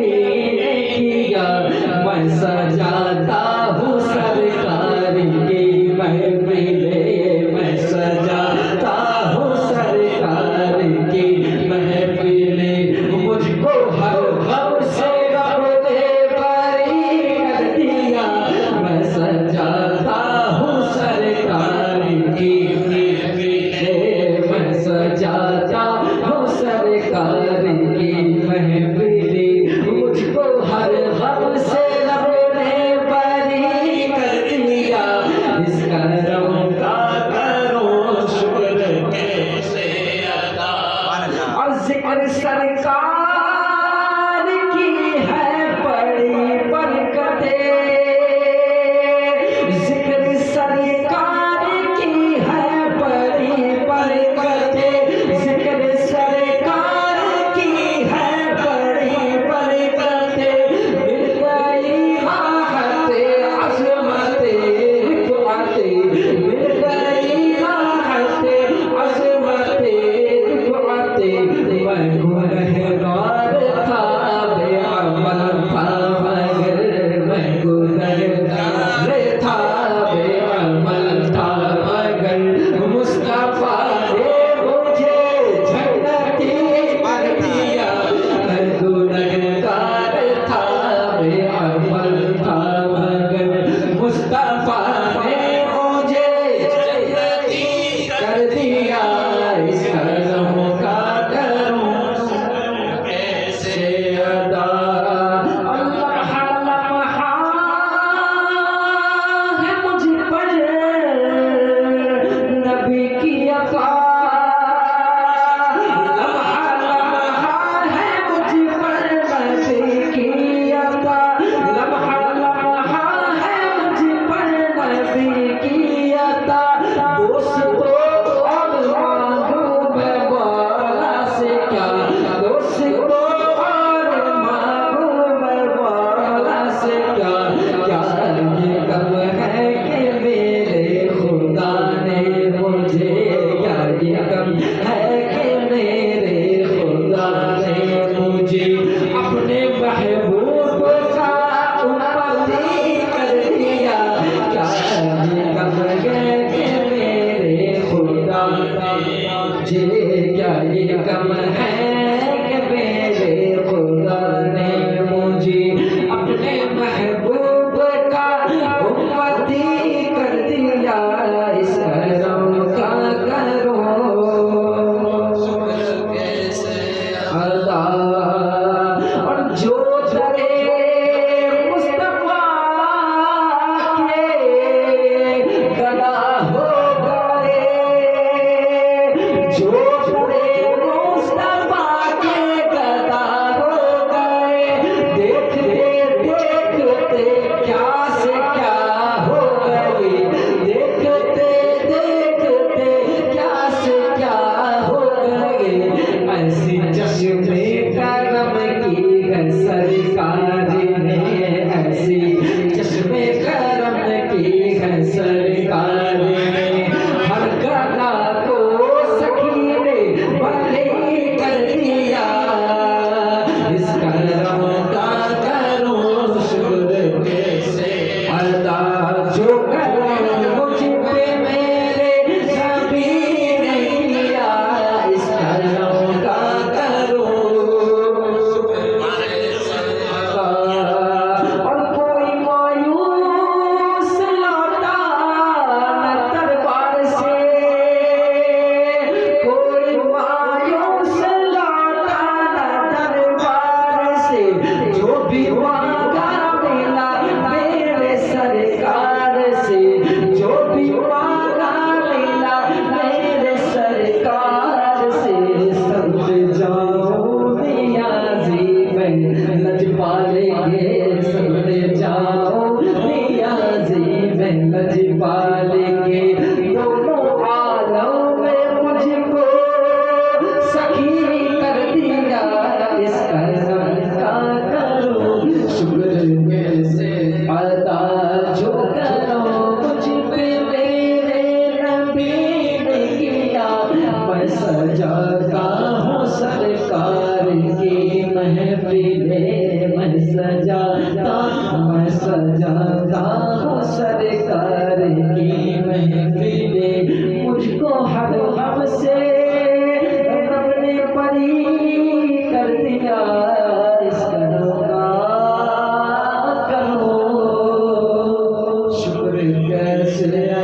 यकीन किया, मैं सजाता हूँ सरकार की महफिले, मैं सजाता हूँ सरकार की महफिले। मुझको हर गम से रब ने बरी कर दिया, मैं सजाता हूँ सरकार की महफिले, मैं सजाता हूँ सरकार की महफिले। मुझको हर गम से रब ने बरी कर दिया, इस करम का महफिले मैं सजाता हूँ सरकार की महफिले। मुझको हर हम से रब ने परी कर दिया, इस करो का करो शुक्र कैसे